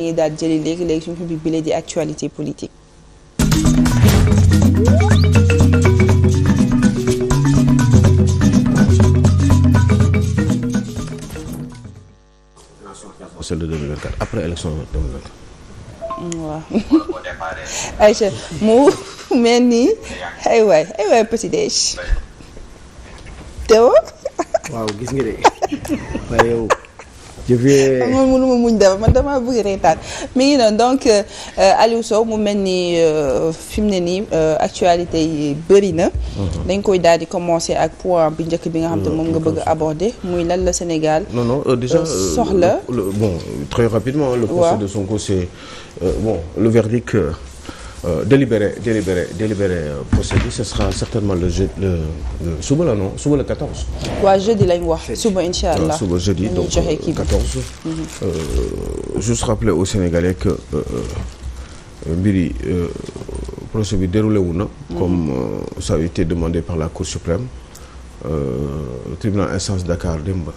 dañuy daal jëli léegi suñu public bi la di actualité politique. celle de 2024 après élection 2024. waaw Aïcha mu mel ni ay waay petit déj. Théo. waaw gis nga de waaye yow. man mënuma muñ dara man damaa bëgg reetaan mi ngi noonu donc Aliou Sow mu mel ni fi mu ne nii actualité yi bëri na. dañ koy daal di commencer ak point bi njëkk bi nga xam te moom nga bëgg a aborder muy lan la Sénégal. non déjà soxla. bon très rapidement. le procès de Sonko c'est le verdict délibéré procès bi ce sera certainement le suba la non suba le 14. waaw jeudi lañ wax suba incha allah suba jeudi donc 14. Juste rappeler aux Sénégalais que mbiri procès bi déroulé wu na. comme ça a été demandé par la Cour suprême. Tribunal instance Dakar démb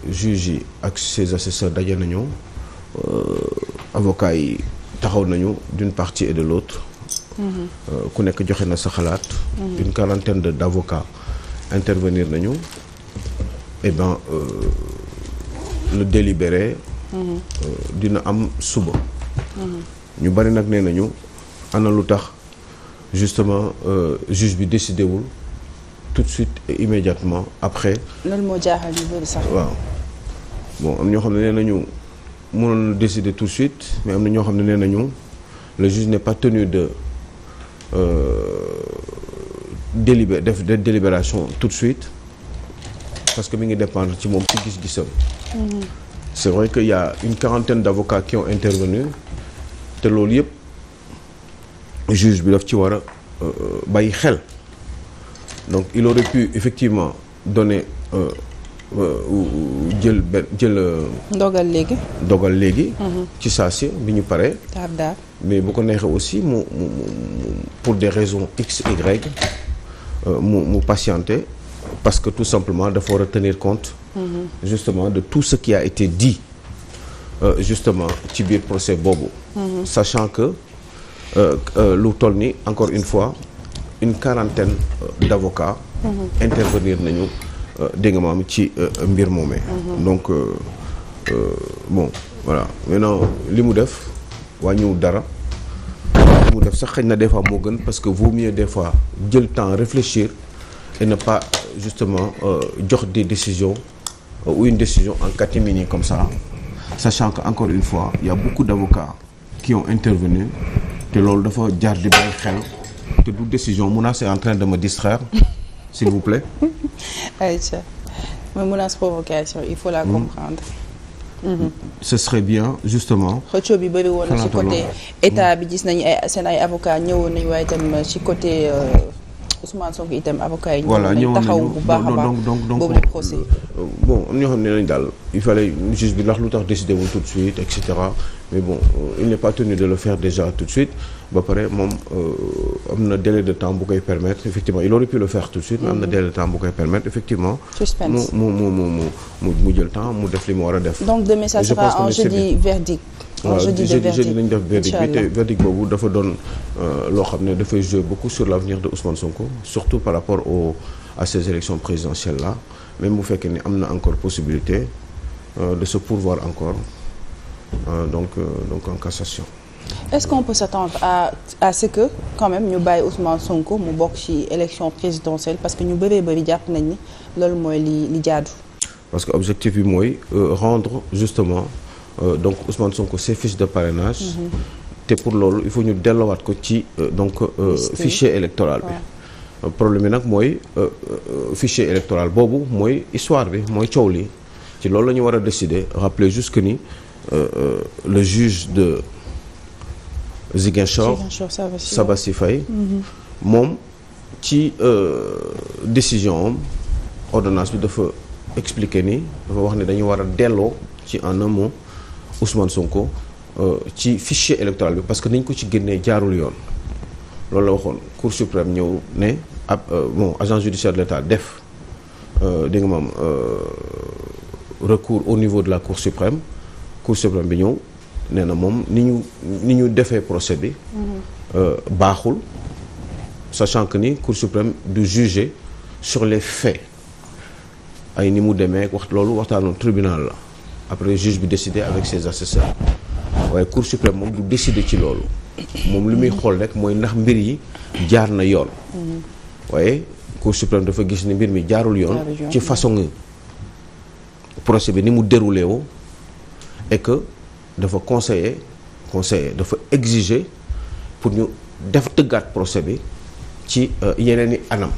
juge yi ak ses assesseurs daje nañu avocats yi taxaw nañu d'une partie et de l'autre. ku nekk joxe na sa xalaat. une quarantaine d'avocats intervenir nañu. et ben le délibéré. dina am suba. ñu bari nag nee nañu ana lu tax justement juge bi décidé wul tout de suite et immédiatement après. loolu moo jaaxal ñu bari sax. waaw bon am ñoo xam ne nee nañu mënoon décider tout de suite mais am na ñoo xam ne nee nañu le juge n'est pas tenu de délibération tout de suite parce que mi ngi dépendre ci moom ci gis-gisam. C'est vrai qu'il y a une quarantaine d'avocats qui ont intervenu te loolu yëpp juge bi daf ci war a bàyyi xel donc il aurait pu effectivement donner jël dogal léegi. ci saa si bi ñu paree. mais bu ko neexee aussi mu pour des raisons x y mu patienter parce que tout simplement dafa war a tenir compte. justement de tout ce qui a été dit justement ci biir procès boobu. sachant que lu toll ni encore une fois une quarantaine d'avocats. intervenir nañu. dégg nga maam ci mbir moomee. donc bon voilà maintenant li mu def wàññiwul dara li mu def sax xëy na des fois moo gën parce que vaut mieux des fois jël temps réfléchir et ne pas justement jox des décisions ou une décision en catimini comme ça sachant que encore une fois il y a beaucoup d'avocats qui ont intervenu te loolu dafa jaar di bàyyi xel te du décision mun naa c'est en train de me distraire s'il vous plaît. Aïcha mais menace provocation il faut la comprendre. Ce serait bien justement. xëccoo bi bëri woon na ci côté état bi gis nañu seen ay avocats ñëwoon nañu waaye itam ci côté Ousmane Sonko itam avocats yi. voilà ñëwoon nañu taxaw bu baax a baax boobu le procès. bon am ñoo xam ne nañ daal il fallait juge bi ndax lu tax décider wul tout de suite et cetera mais bon il n'est pas tenu de le faire déjà tout de suite ba pare moom am na délai de temps bu koy permettre effectivement il aurait pu le faire tout de suite mais am na délai de temps bu koy permettre effectivement. suspense mu jël temps mu def li mu war a def. donc demain ça sera un jeudi verdict. jeudi nañ def verdict bi te verdict boobu dafa doon loo xam ne dafay jouer beaucoup sur l'avenir de Ousmane Sonko surtout par rapport à ces élections présidentielles là même bu fekkee ni am na encore possibilité de se pourvoir encore donc en cassation. Est-ce qu'on peut s'attendre à ce que quand même ñu bàyyi Ousmane Sonko mu bokk ci élection présidentielle parce que ñu bëri jàpp nañ ni loolu mooy li jaadu. parce que objectif bi mooy rendre justement donc Ousmane Sonko ses fiches de parrainage. te pour loolu il faut ñu delluwaat ko ci fichier électoral bi. problème bi nag mooy fichier électoral boobu mooy histoire bi mooy coow li ci loolu la ñu war a décider rappeler juste que ni le juge de Ziguinchor Sabassi Faye moom ci décision am ordonnance bi dafa expliquer ni dafa wax ne dañu war a delloo ci en un mot Ousmane Sonko ci fichier électoral bi parce que niñ ko ci génnee jaarul yoon loolu la waxoon Cour suprême ñëw ne ab agent judiciaire de l'État def dégg nga maam recours au niveau de la Cour suprême Cour suprême bi ñëw nee na moom ni ñu defee procès bi baaxul, sachant que ni Cour suprême du juger sur les faits ay ni mu demee loolu waxtaanu tribunal la après juge bi décider avec ses assesseurs waaye Cour suprême moom du décider ci loolu moom li muy xool rek mooy ndax mbir yi jaar na yoon waaye Cour suprême dafa gis ni mbir mi jaarul yoon ci façon procès bi ni mu déroulé woo et que dafa conseiller dafa exiger pour ñu def tëggaat procès bi ci yeneen i anam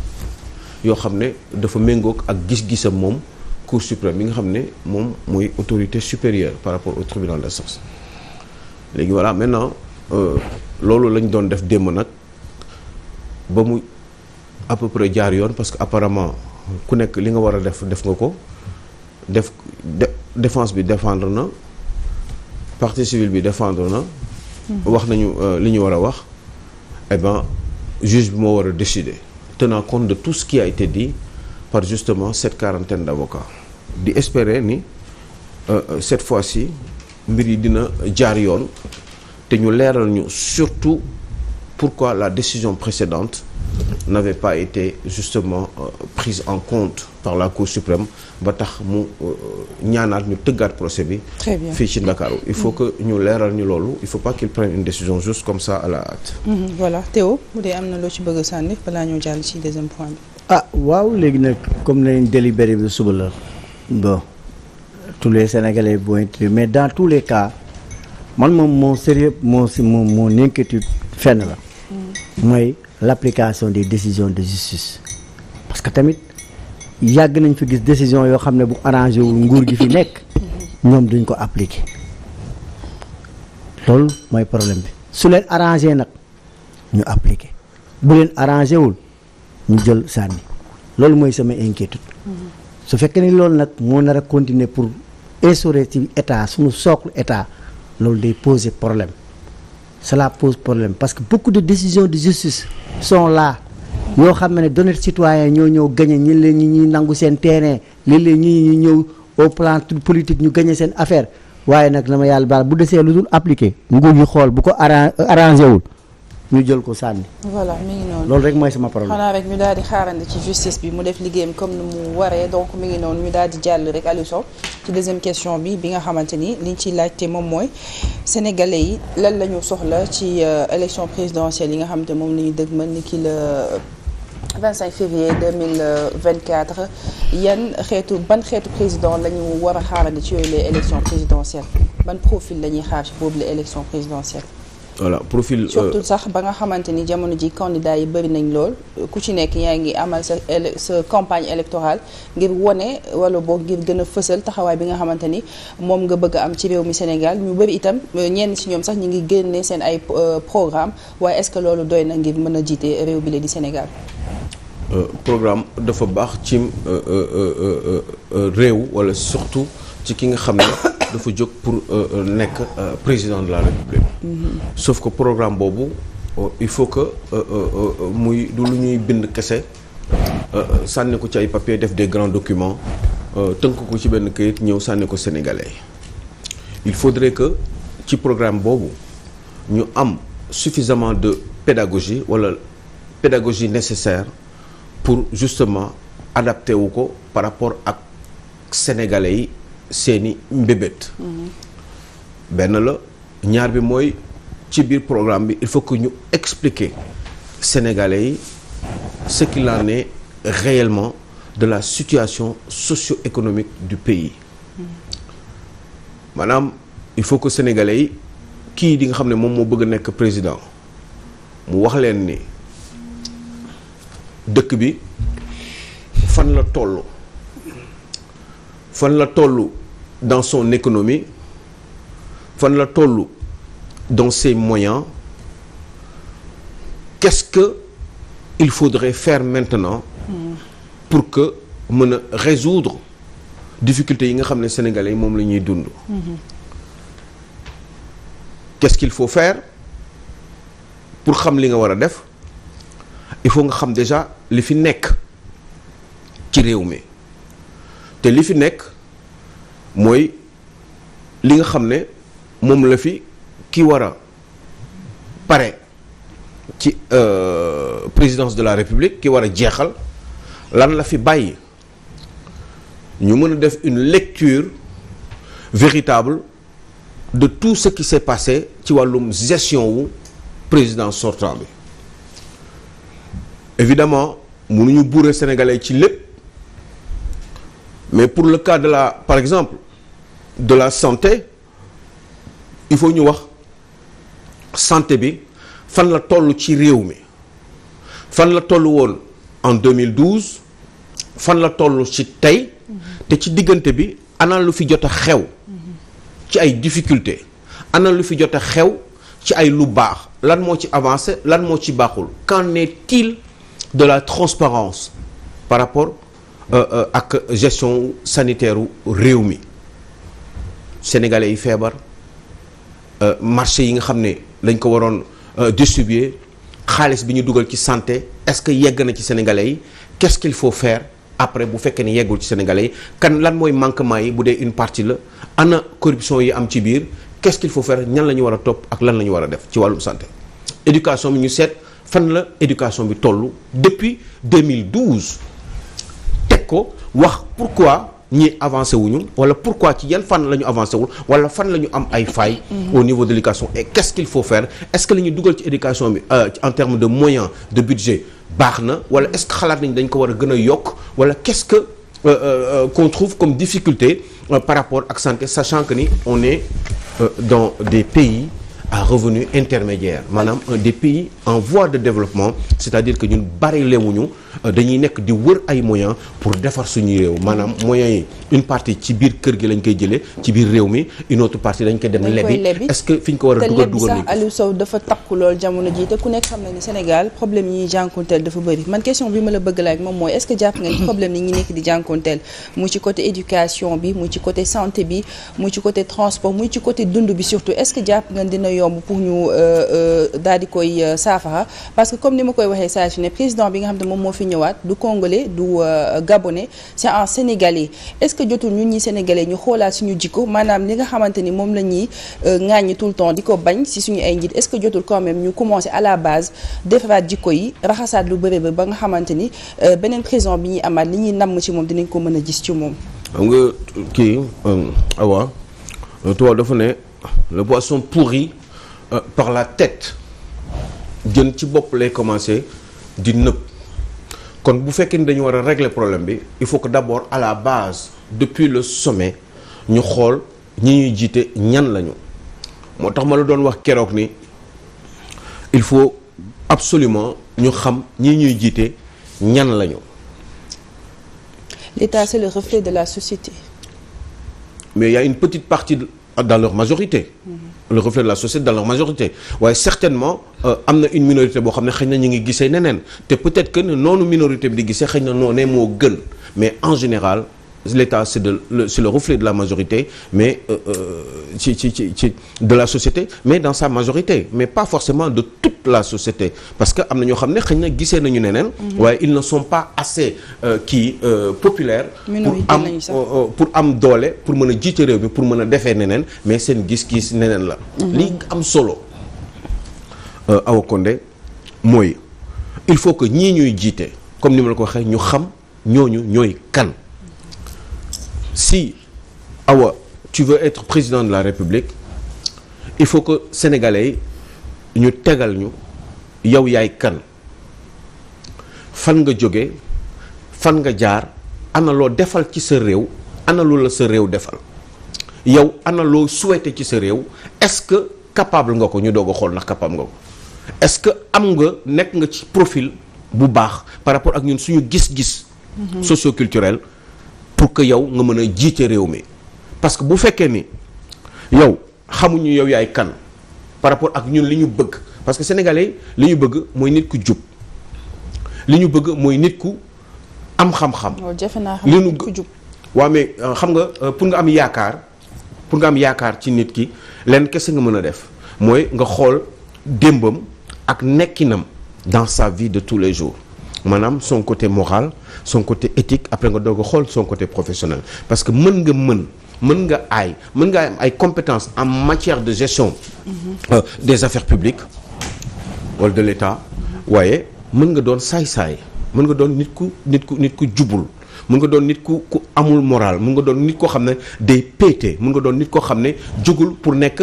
yoo xam ne dafa méngoog ak gis-gisam moom Cour suprême bi nga xam ne moom mooy autorité supérieure par rapport au tribunal d'instance. Léegi voilà maintenant loolu lañ doon def démb nag ba mu à peu près jaar yoon parce que apparemment ku nekk li nga war a def nga ko défense bi défendre na partie civile bi défendre na wax nañu li ñu war a wax eh ben juge bi moo war a décider tenant compte de tout ce qui a été dit par justement cette quarantaine d'avocats di espérer ni cette fois-ci mbir yi dina jaar yoon te ñu leeral ñu surtout pourquoi la décision précédente n'avait pas été justement prise en compte par la Cour suprême ba tax mu ñaanaat ñu tëggaat procès bi fii ci Ndakaaru il faut que ñu leeral ñu loolu il faut pas qu'il prenne une décision juste comme ça à la hâte. Voilà Théo bu dee am na loo ci bëgg a sànni balaa ñoo jàll ci deuxième point bi. Waaw léegi nag comme nañ délibéré bi suba la bon tous les Sénégalais vont être mais dans tous les cas man moom mon sérieux mon inquiétude fenn la mooy l'application des décisions de justice parce que tamit yàgg nañ fi gis décision yoo xam ne bu arrangé wul nguur gi fi nekk ñoom duñ ko appliquer loolu mooy problème bi su leen arrangé nag ñu appliquer bu leen arrangé wul ñu jël sànni loolu mooy sama inquiétude su fekkee ni loolu nag moo nar a continuer pour instaurer ci état suñu socle état loolu day poser problème cela pose problème parce que beaucoup de décisions de justice sont là yoo xam ne données citoyens ñoo ñëw gagné ñi leen ñi nangu seen terrain léeg-léeg ñi ñëw au plan politique ñu gagné seen affaire waaye nag na ma yàlla baal bu desee lu dul appliqué nguur yi xool bu ko arrangé wul ñu jël ko sànni. Voilà mi ngi noonu loolu rek mooy sama problème. xanaa rek ñu daal di xaarandi ci justice bi mu def liggéeyam comme ni mu waree donc mi ngi noonu ñu daal di jàll rek Aliou Sow ci deuxième question bi nga xamante ni liñ ciy laajte moom mooy sénégalais yi lan la ñu soxla ci élection présidentielle yi nga xamante moom la ñu dëgmal ni ki la 25 février 2024 ban xeetu président la ñu war a xaarandi ci yooyu les élections présidentielles ban profil la ñuy xaar ci boobu la élection présidentielle. Voilà profil surtout sax ba nga xamante ni jamono ji candidat yi bëri nañ lool ku ci nekk yaa ngi amal sa campagne électorale ngir wone wala boog ngir gën a fësal taxawaay bi nga xamante ni moom nga bëgg a am ci réew mi Sénégal ñu bëri itam ñenn ci ñoom sax ñi ngi génne seen ay programme waaye est-ce que loolu doy na ngir mën a jiite réew bi la di Sénégal. Programme dafa baax ci réew wala surtout ci ki nga xam ne dafa jóg pour nekk président de la République. Sauf que programme boobu il faut que muy du lu ñuy bind kese sànni ko ci ay papier def des grands documents tënk ko ci benn këyit ñëw sànni ko Sénégalais il faudrait que ci programme boobu ñu am suffisamment de pédagogie wala pédagogie nécessaire pour justement adapté wu ko par rapport ak Sénégalais yi seeni mbébét. benn la ñaar bi mooy ci biir programme bi il faut que ñu expliquer Sénégalais yi ce qu'il en est réellement de la situation socio-économique du pays. maanaam il faut que Sénégalais yi kii di nga xam ne moom moo bëgg a nekk président mu wax leen ni dëkk bi fan la toll dans son économie fan la toll dans ses moyens qu'est-ce que il faudrait faire maintenant pour que mën a résoudre difficultés yi nga xam ne sénégalais yi moom la ñuy dund. Qu'est-ce qu'il faut faire pour xam li nga war a def il faut nga xam déjà li fi nekk ci réew mi te li fi nekk mooy li nga xam ne moom la fi ki war a pare ci présidence de la République ki war a jeexal lan la fi bàyyi ñu mën a def une lecture véritable de tout ce qui s'est passé ci wàllum gestion wu président sortant bi. Évidemment mënuñu buure sénégalais ci lépp mais pour le cas de la par exemple de la santé il faut ñu wax santé bi fan la toll ci réew mi fan la toll woon en 2012 fan la toll ci tey te ci diggante bi ana lu fi jot a xew ci ay difficultés ana lu fi jot a xew ci ay lu baax lan moo ci avancé lan moo ci baaxul qu'en est-il de la transparence par rapport ak gestion sanitaire réew mi sénégalais yi feebar marché yi nga xam ne lañ ko waroon distribuer xaalis bi ñu dugal ci santé est-ce que yegg na ci sénégalais yi qu'est-ce qu'il faut faire après bu fekkee ni yeggul ci sénégalais yi kan lan mooy manquement yi bu dee une partie la ana corruption yi am ci biir qu'est-ce qu'il faut faire ñan la ñu war a topp ak lan la ñu war a def ci wàllum santé éducation bi ñu seet fan la éducation bi toll depuis 2012 teg ko wax pourquoi ñi avancé wuñu wala pourquoi ci yan fan la ñu avancé wul wala fan la ñu am ay failles au niveau de l'éducation et qu'est-ce qu'il faut faire est-ce que li ñu dugal ci éducation bi en termes de moyens de budget baax na wala est-ce que xalaat nañ dañ ko war a gën a yokk wala qu'est-ce que qu'on trouve comme difficulté par rapport ak santé sachant que ni on est dans des pays à revenu intermédiaire maanaam des pays en voie de développement c'est-à-dire que ñun bari lewuñu dañuy nekk di wër ay moyens pour defar suñu réew maanaam moyens yi une partie ci biir kër gi lañ koy jëlee ci biir réew mi une autre partie dañ koy dem lebi est-ce que fi ñu ko war a dugal sax Aliou Sow dafa takku lool jamono ji te ku nekk xam na ni Sénégal problème yi ñuy jànkonteel dafa bëri man question bi ma la bëgg laaj moom mooy est-ce que jàpp nga ni problème yi ñi nekk di jànkonteel muy ci côté éducation bi muy ci côté santé bi muy ci côté transport muy ci côté dund bi surtout est-ce que jàpp nga dina yomb pour ñu daal di koy saafara parce que comme ni ma koy waxee saa su ne président bi nga xam ne moom moo fi ñëwaat du congolais du gabonais c'est un sénégalais est-ce que jotul ñun ñi sénégalais ñu xoolaat suñu jikko maanaam li nga xamante ni moom la ñuy ŋàññi tout le temps di ko bañ si suñu ay njiit est-ce que jotul quand même ñu commencer à la base defaraat jikko yi raxasaat lu bëri ba nga xamante ni beneen président bi ñuy amaat li ñuy namm ci moom dinañ ko mën a gis ci moom. xam nga kii awa tubaab dafa ne le poisson pourri par la tête jën ci bopp lay commencer di nëb kon bu fekkee ni dañu war a régler problème bi il faut que d'abord à la base depuis le sommet ñu xool ñi ñuy jiite ñan lañu moo tax ma la doon wax keroog ni il faut absolument ñu xam ñi ñuy jiite ñan lañu. L'État c'est le reflet de la société. Mais il y a une petite partie dans leur majorité. Le reflet de la société dans leur majorité waaye certainement am na une minorité boo xam ne xëy na ñu ngi gisee neneen te peut-être que noonu minorité bi di gisee xëy na noonee moo gën mais en général l'État c'est le reflet de la majorité mais ci de la société mais dans sa majorité mais pas forcément de toute la société parce que am na ñoo xam ne xëy na gisee nañu neneen waaye ils ne sont pas assez populaires pour am doole pour mën a jiite réew mi pour mën a defee neneen mais seen gis-gis neneen la li am solo Awa Condé mooy il faut que ñii ñuy jiite comme ni ma la ko waxee ñu xam ñooñu ñooy kan si Awa tu veux être président de la République il faut que sénégalais yi ñu tegal ñu yow yaay kan fan nga jóge fan nga jaar ana loo defal ci sa réew ana lu la sa réew defal yow ana loo souhaité ci sa réew est-ce que capable nga ko ñu doog a xool ndax capable nga ko est-ce que am nga nekk nga ci profil bu baax par rapport ak ñun suñu gis-gis socio-culturel pour que yow nga mën a jiite réew mi parce que bu fekkee ni yow xamuñu yow yaay kan par rapport ak ñun li ñu bëgg parce que sénégalais li ñu bëgg mooy nit ku jub li ñu bëgg mooy nit ku am xam-xam. li ñu jub waaw mais xam nga pour nga am yaakaar ci nit ki leen kese nga mën a def mooy nga xool démbam ak nekkinam dans sa vie de tous les jours maanaam son côté moral son côté éthique après nga doog a xool son côté professionnel parce que mën mën nga am ay compétences en matière de gestion des affaires publiques wala de l'État waaye mën nga doon saay-saay mën nga doon nit ku jubul mën nga doon nit ku amul moral mën nga doon nit koo xam ne day péete mën nga doon nit koo xam ne jógul pour nekk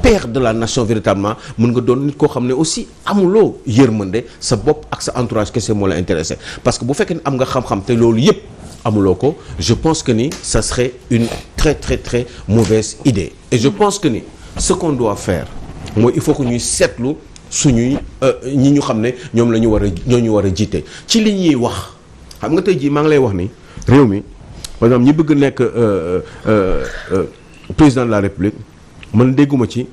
père de la nation véritablement mën nga doon nit koo xam ne aussi amuloo yërmande sa bopp ak sa entourage kese moo la intéressé parce que bu fekkee ne am nga xam-xam te loolu yëpp amuloo ko je pense que ni ça serait une très très très mauvaise idée et je pense que ni ce qu'on doit faire mooy il faut que ñuy seetlu suñuy ñi ñu xam ne ñoom la ñu war a jiite ci li ñuy wax xam nga tey jii maa ngi lay wax ni réew mi par exemple ñi bëgg nekk président de la République man dégguma ci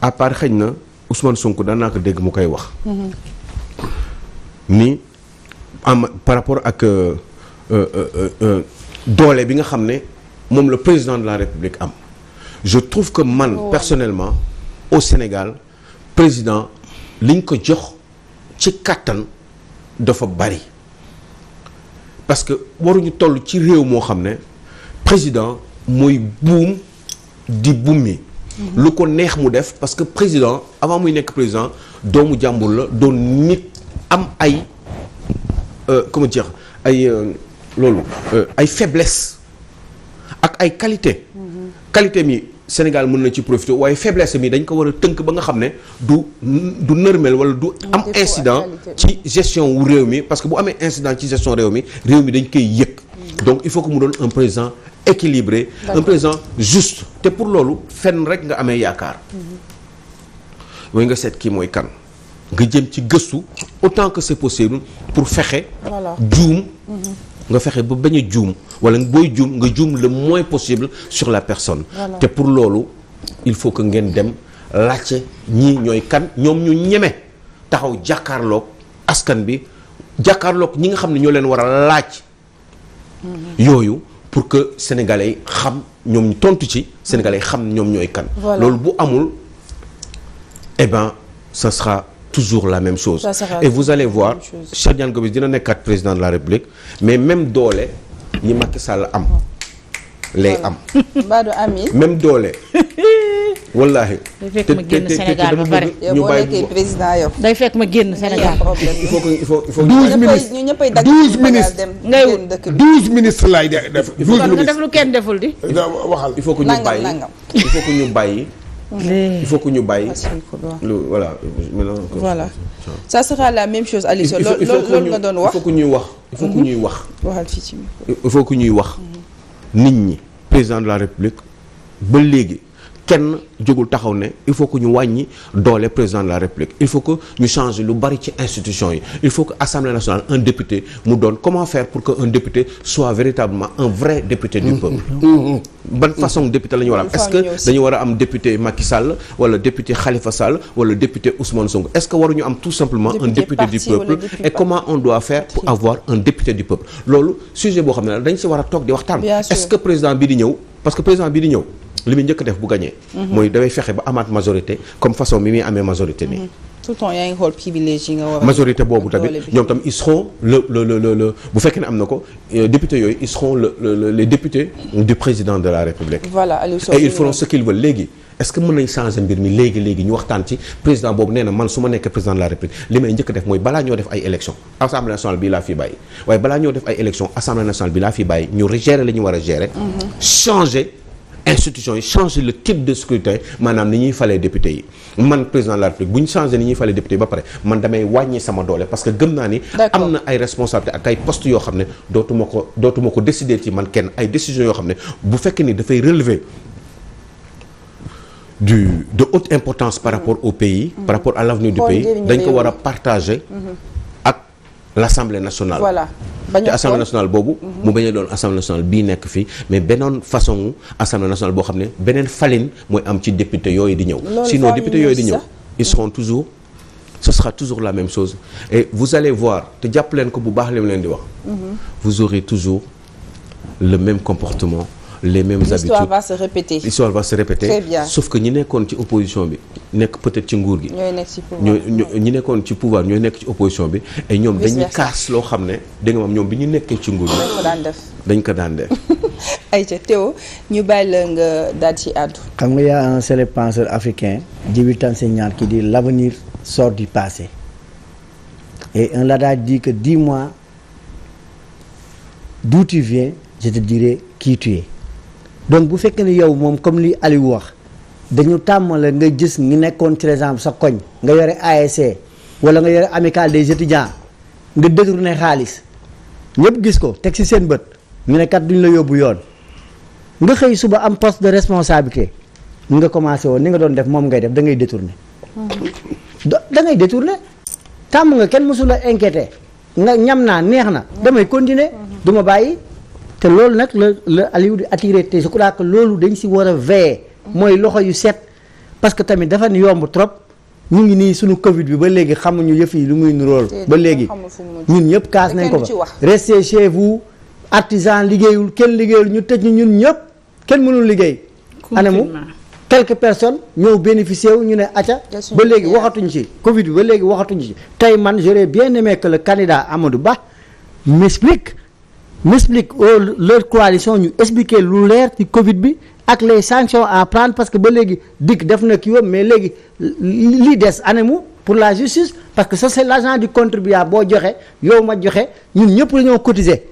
à part xëy na Ousmane Sonko daan naa ko dégg mu koy wax ni par rapport ak doole bi nga xam ne moom le président de la République am je trouve que man personnellement au Sénégal président liñ ko jox ci kàttan dafa bari parce que waruñu toll ci réew moo xam ne président mooy buum di bummi lu ko neex mu def parce que président avant muy nekk président doomu jàmbur la doon nit am ay comment dire ay loolu ay faiblesse ak ay qualité mi Sénégal mën na ci profiter waaye faiblesse mi dañ ko war a tënk ba nga xam ne du nërmel wala du am incident ci gestion wu réew mi parce que bu amee incident ci gestion réew mi dañ koy yëg donc il faut que mu doon un président équilibré un président juste te pour loolu fenn rek nga amee yaakaar mooy nga seet kii mooy kan nga jëm ci gëstu autant que c'est possible pour fexe juum nga fexe ba bañ a juum wala booy juum nga juum le moins possible sur la personne te pour loolu il faut que ngeen dem laajte ñii ñooy kan ñoom ñu ñeme taxaw jàkkaarloog askan bi jàkkaarloog ñi nga xam ne ñoo leen war a laaj yooyu pour que sénégalais yi xam ñoom ñu tontu ci sénégalais yi xam ñoom ñooy kan loolu bu amul eh ben ça sera toujours la même chose et vous allez voir Cheikh Tidiane Gomis dina nekkaat président de la République mais même doole yi Macky Sall am lay am Badou Ami même doole wallaahi day fekk ma génn Sénégal ba pare ñu bàyyi président yow day fekk ma génn Sénégal il faut 12 ministres ñu ñëppay dagg 12 ministres dem ngay génn dëkk bi 12 ministres laay def 12 kon nga ministres def lu kenn deful di waxal il faut que ñu bàyyi il faut que ñu bàyyi il faut que ñu bàyyi voilà voilà ça sera la même chose Aliou Sow loolu nga doon wax il faut que ñuy wax il faut que ñuy wax waxal fii ci il faut que ñuy wax nit ñi président de la République ba léegi kenn jógul taxaw ne il faut que ñu wàññi doole président de la République il faut que ñu changer lu bari ci institution yi il faut que Assemblée nationale un député mu doon comment faire pour que un député soit véritablement un vrai député du peuple ban façon député la ñu war a am est-ce que dañu war a am député Macky Sall wala député Khalifa Sall wala député Ousmane Sonko est-ce que waruñu am tout simplement un député du peuple et comment on doit faire pour avoir un député du peuple loolu sujet boo xam ne dañ si war a toog di waxtaan est-ce que président bi di ñëw parce que président bi di ñëw li muy njëkk def bu gagné. mooy dafay fexe ba amaat majorité comme façon bi muy amee majorité nii. tout le temps yaa ngi xool privilège yi nga war a majorité boobu tamit ñoom tam ils seront le bu fekkee ne am na ko député yooyu ils seront les députés du président de la République. voilà Aliou Sow et ils feront ce qu'ils veulent léegi. est-ce que mën nañ changer mbir mi léegi ñu waxtaan ci président boobu nee na man su ma nekk président de la République li may njëkk def mooy balaa ñoo def ay élections assemblée nationale bi laa fi bàyyi waaye balaa ñoo def ay élections assemblée nationale bi laa fi bàyyi ñu gérer li ñu war a gérer. changer institution yi changer le type de scrutin maanaam ni ñuy falee député yi man président de la République bu ñu changer ni ñuy falee député yi ba pare man damay wàññi sama doole parce que gëm naa ni am na ay responsabilités ak ay postes yoo xam ne dootuma ko décider ci man kenn ay décisions yoo xam ne bu fekkee ni dafay relever de haute importance par rapport au pays par rapport à l'avenir du pays dañ ko war a partager ak l'Assemblée nationale voilà te Assemblée nationale boobu mu bañ a doon Assemblée nationale bii nekk fii mais beneen façon Assemblée nationale boo xam ne beneen falin mooy am ci député yooyu di ñëw sinon député yooyu di ñëw ils seront toujours ce sera toujours la même chose et vous allez voir te jàpp leen ko bu baax li mu leen di wax vous aurez toujours le même comportement les mêmes habitudes. L'histoire va se répéter. L'histoire va se répéter. Très bien. Sauf que ñi nekkoon ci opposition bi nekk peut-être ci nguur gi. ñooy nekk ci pouvoir ñi nekkoon ci pouvoir ñooy nekk ci opposition bi. et ñoom dañuy kaas loo xam ne dégg nga ñoom bi ñu nekkee ci nguur gi. dañ ko daan def. ayca Théo ñu bàyyi la nga daal ci àddu. xam nga y a un célèbre penseur africain Djibril Tamsir Niane qui dit l'avenir sort du passé et un l'adage dit que dis-moi d'où tu viens je te dirai qui tu es. donc bu fekkee ne yow moom comme li Aliou wax dañu tàmmale nga gis ngi nekkoon par exemple sa koñ nga yore ASC wala nga yore amicale des étudiants nga détourné xaalis ñëpp gis ko teg ci seen bët ñu ne kat duñ la yóbbu yoon nga xëy suba am poste de responsabilité nga commencé woon ni nga doon def moom ngay def da ngay détourné. da ngay détourné tàmm nga kenn mësul a inquiété nga ñam naa neex na damay continuer du ma bàyyi. te loolu nag la Aliou di attiré te je crois que loolu dañ si war a veiller mooy loxo yu set parce que tamit dafa yomb trop ñu ngi nii suñu Covid bi ba léegi xamuñu yëf yi lu muy nuróol ba léegi ñun ñëpp kaas nañ ko ba restez chez vous artisan liggéeyul kenn liggéeyul ñu tëj ñun ñëpp kenn mënul liggéey anamu quelques personnes ñëw bénéficié wu ñu ne acca ba léegi waxatuñ ci Covid bi ba léegi waxatuñ ci tey man j'aurais bien aimé que le candidat Amadou Ba m'explique leur coalition ñu expliquer lu leer ci Covid bi ak les sanctions à prendre parce que ba léegi dikk def na kii mais léegi lii des anamu pour la justice parce que ça c'est l'argent du contribuable boo joxe yow ma joxe ñun ñëpp la ñoo cotiser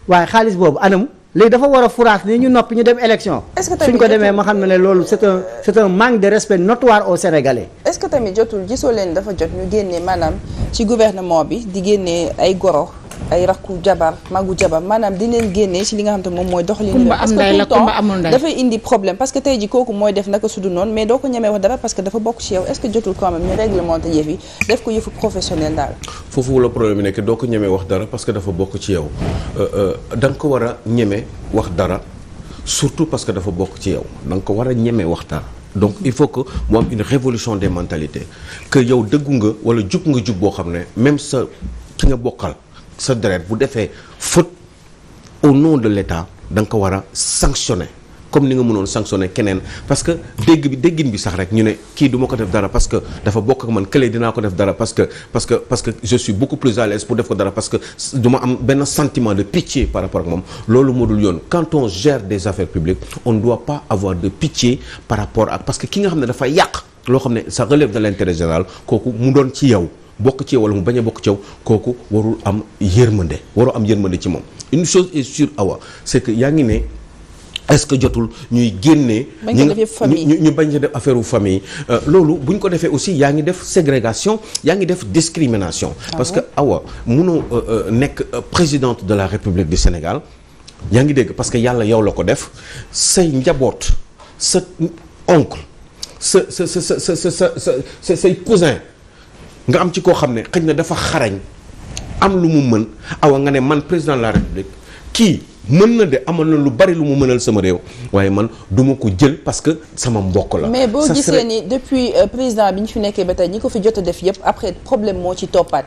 waaye xaalis boobu anamu léegi dafa war a furaas nii ñu noppi ñu dem élection. suñ ko demee ma xam ne loolu c'est un manque de respect notoire aux Sénégalais. est-ce que tamit jotul gisoo leen dafa jot ñu génnee maanaam ci gouvernement bi di génnee ay goro ay rakku jabar magu jabar maanaam di leen génnee ci li nga xam te moom mooy doxalin parce que tout le temps dafay indi problème parce que tey ji kooku mooy def naka sudu noonu mais doo ko ñemee wax dara parce que dafa bokk ci yow est-ce que jotul quand même ñu réglementé yëf yi def ko yëfu professionnel daal. foofu la problème bi nekk doo ko ñemee wax dara parce que dafa bokk ci yow da nga ko war a ñeme wax dara surtout parce que dafa bokk ci yow da nga ko war a ñeme wax dara. donc il faut que mu am une révolution des mentalités que yow dëggu nga wala jub nga jub boo xam ne même sa ki nga bokkal sa deret bu defee faute au nom de l'État da nga ko war a sanctionner comme ni nga mënoon sanctionner keneen parce que déggin bi sax rek ñu ne kii du ma ko def dara parce que dafa bokk ak man kële dinaa ko def dara parce que je suis beaucoup plus à l'aise pour def ko dara parce que du ma am benn sentiment de pitié par rapport ak moom loolu moo dul yoon quand on gère des affaires publiques on ne doit pas avoir de pitié par rapport ak parce que ki nga xam ne dafa yàq loo xam ne ça relève de l'intérêt général kooku mu doon ci yow bokk ci yow wala mu bañ a bokk ci yow kooku warul am yërmande ci moom une chose est sûre Awa c'est que yaa ngi ne est-ce que jotul ñuy génnee ñu bañ a def affaire u famille loolu bu ñu ko defee aussi yaa ngi def ségrégation yaa ngi def discrimination parce que Awa mënoo nekk présidente de la République du Sénégal yaa ngi dégg parce que yàlla yow la ko def say njaboot sa oncle say cousin nga am ci koo xam ne xëy na dafa xarañ am lu mu mën Awa nga ne man président de la République kii mën na de amoon na lu bari lu mu mënal sama réew waaye man duma ko jël parce que sama mbokk la. mais boo gisee ni depuis président bi ñu fi nekkee ba tey ñi ko fi jot a def yëpp après problème moo ci toppaat.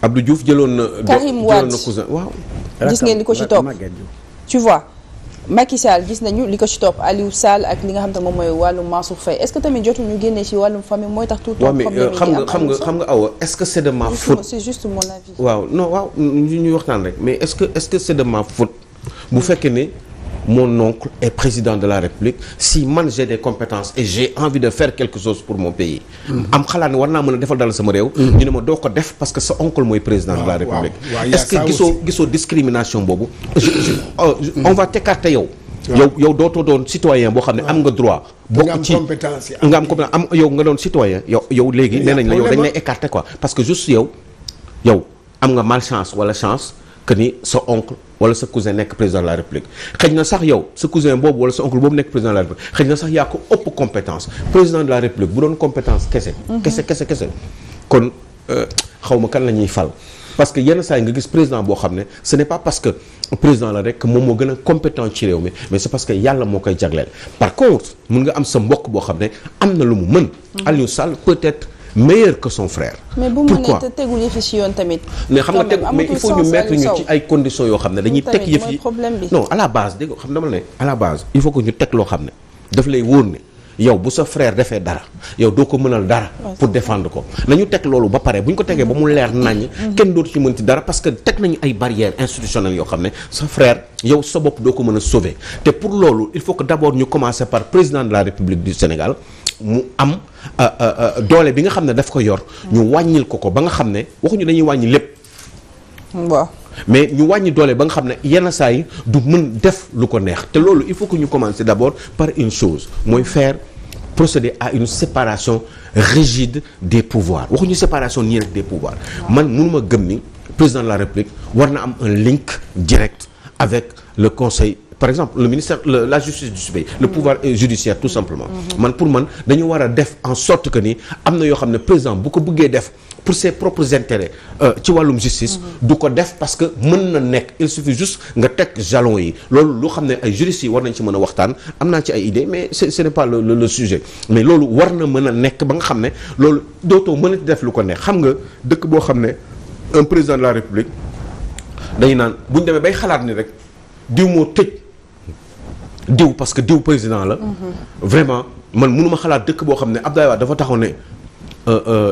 Abdou Diouf jëloon na. Karim Wade cousin waaw. gis ngeen li ko ci topp tu vois. Macky Sall gis nañu li ko ci topp Aliou Sall ak li nga xam te moom mooy wàllum Mansour Faye est-ce que tamit jotul ñu génnee ci wàllum famille mooy tax tout le temps problème yi xam nga Awa est-ce que c'est de ma faute c'est juste mon avis waaw non waaw ñuy waxtaan rek mais est-ce que c'est de ma faute bu fekkee ne mon oncle est président de la République si man j'ai des compétences et j'ai envie de faire quelque chose pour mon pays am xalaat ne war naa mën a defal dara sama réew ñu ne ma doo ko def parce que sa oncle mooy président de la République est-ce que gisoo discrimination boobu on va t'écarter yow dootoo doon citoyen boo xam ne am nga droit bokk ci nga am compétence am yow nga doon citoyen yow léegi nee nañ la yow dañ lay écarter quoi parce que juste yow am nga malchance wala chance que ni sa oncle wala sa cousin nekk président de la République xëy na sax yow sa cousin boobu wala sa oncle boobu nekk président de la République xëy na sax yaa ko ëpp compétence président de la République bu doon compétence kese kon xaw ma kan la ñuy fal parce que yenn saa yi nga gis président boo xam ne ce n'est pas parce que président la rek moom moo gën a compétent ci réew mi mais c'est parce que yàlla moo koy jagleel par contre mun nga am sa mbokk boo xam ne am na lu mu mën Aliou Sall peut-être meilleur que son frère. mais bu mu ne te tegul yëf yi ci yoon tamit. mais xam nga teg mais il faut ñu mettre ñu ci ay conditions yoo xam ne dañuy teg yëf yi non à la base dégg nga xam dama ne à la base il faut que ñu teg loo xam ne daf lay wóor ne yow bu sa frère defee dara yow doo ko mënal dara pour défendre ko nañu teg loolu ba pare bu ñu ko tegee ba mu leer naññ kenn dootu ci mën ci dara parce que teg nañu ay barrières institutionnelles yoo xam ne sa frère yow sa bopp doo ko mën a sauver te pour loolu il faut que d'abord ñu commencer par président de la République du Sénégal mu am doole bi nga xam ne daf ko yor ñu wàññil ko ba nga xam ne waxuñu dañuy wàññi lépp waaw mais ñu wàññi doole ba nga xam ne yenn saa yi du mën def lu ko neex te loolu il faut que ñu commencer d'abord par une chose mooy procéder à une séparation rigide des pouvoirs waxuñu séparation nii rek des pouvoirs man mënuma gëm ni président de la République war na am un link direct avec le conseil par exemple le ministère la justice du pays le pouvoir judiciaire tout simplement man pour man dañu war a def en sorte que ni am na yoo xam ne président bu ko bëggee def pour ses propres intérêts ci wàllum justice du ko def parce que mën na nekk il suffit juste nga teg jalon yi loolu loo xam ne ay juristes yi war nañ ci mën a waxtaan am naa ci ay idées mais ce n'est pas le sujet mais loolu war na mën a nekk ba nga xam ne loolu dootoo mën a def lu ko neex xam nga dëkk boo xam ne un président de la République dañu naan bu ñu demee bay xalaat ni rek diw moo tëj diw parce que diw président la vraiment man mënuma xalaat dëkk boo xam ne Abdoulaye Wade dafa taxaw ne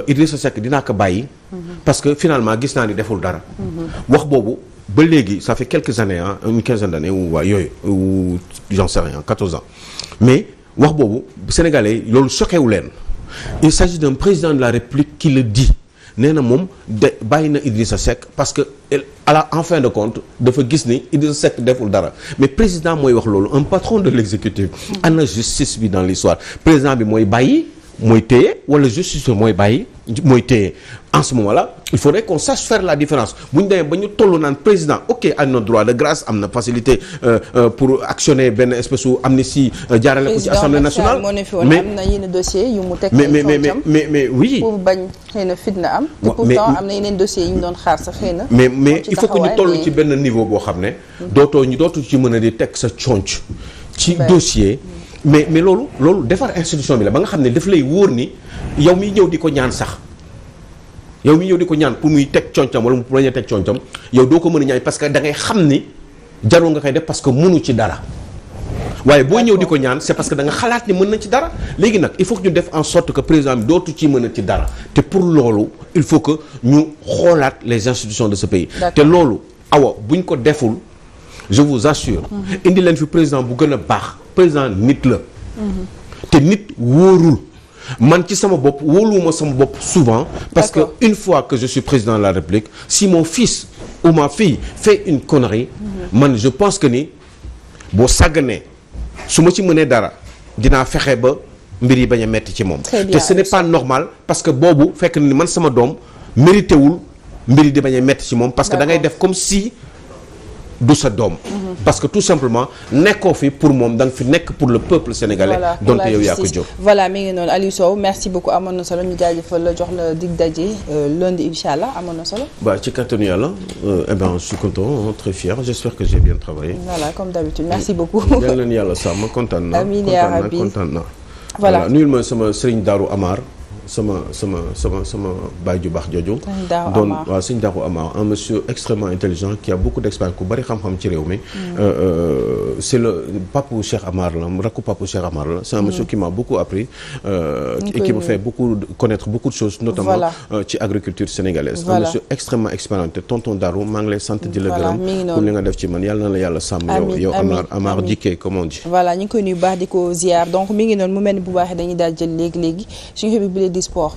Idrissa Seck dinaa ko bàyyi parce que finalement gis naa ni deful dara wax boobu ba léegi ça fait quelques années une quinzaine d'années ou yooyu ou j'en sais rien 14 ans mais wax boobu sénégalais loolu choqué wu leen il s'agit d'un président de la République qui le dit nee na moom de bàyyi na Idrissa Seck parce que en fin de compte dafa gis ni Idrissa Seck deful dara mais président mooy wax loolu un patron de l'exécutif ana justice bi dans l'histoire président bi mooy bàyyi mooy téye wala justice mooy bàyyi mooy téye en ce moment-là il faudrait qu'on sache faire la différence bu ñu demee ba ñu toll naan président ok am na droit de grâce am na facilité pour actionner benn espèce u amnistie jaarale ko ci assemblée nationale mais am na yenn dossiers yu mu teg mais oui pour bañ xëy na fitna am te pourtant am na yeneen dossiers yu ñu doon xaar sax xëy na mais il faut que ñu toll ci benn niveau boo xam ne dootu ci mën a di teg sa conc ci dossier mais loolu defar institution bi la ba nga xam ne daf lay wóor ni yow miy ñëw di ko ñaan sax yow miy ñëw di ko ñaan pour muy teg concam wala mu bañ a teg concam yow doo ko mën a ñaan parce que da ngay xam ni jarul nga koy def parce que mënu ci dara waaye boo ñëw di ko ñaan c'est parce que da nga xalaat ni mën na ci dara léegi nag il faut que ñu def en sorte que président bi dootu ci mën a ci dara te pour loolu il faut que ñu xoolaat les institutions de ce pays te loolu awa buñ ko deful je vous assure indi leen fi président bu gën a baax président nit la te nit wóorul man ci sama bopp wóoluwuma sama bopp souvent parce que une fois que je suis président de la République si mon fils ou ma fille fait une connerie man je pense que ni boo sàgganee su ma ci mënee dara dinaa fexe ba mbir yi bañ a metti ci moom te ce n'est pas normal parce que boobu fekk na ni man sama doom mérité wul mbir yi di bañ a metti ci moom parce que da ngay def comme si du sa doom parce que tout simplement nekkoo fi pour moom da nga fi nekk pour le peuple sénégalais donte yow yaa ko jóg voilà mi ngi noonu Aliou Sow merci beaucoup amoon na solo ñu jaajëfal la jox la dig daje lundi incha allah amoon na solo ci kattanu yàlla eh ben je suis content très fier j'espère que j'ai bien travaillé voilà comme d'habitude merci beaucoup yal leen yàlla sàmm kontaan naa amiin yaa rabbi kontaan naa voilà nuyul ma sama Serigne Darou Amar sama baay ju baax jooju doon waaw sëñ Darou Amar un monsieur extrêmement intelligent qui a beaucoup d'expérience ku bari xam-xam ci réew mi c'est le papu Cheikh Amar la rakku papu Cheikh Amar la c'est un monsieur qui m'a beaucoup appris et qui me fait connaître beaucoup de choses notamment ci agriculture sénégalaise un monsieur extrêmement expérimenté tonton Darou maa ngi lay sant di la gërëm pour li nga def ci man yàlla na la yàlla sàmm yow Amar Diké comme on dit voilà ñu ngi koy nuyu baax di ko ziar donc mi ngi noonu mu mel ni bu baaxee dañuy daal jël léegi-léegi suñu xëy bi di sport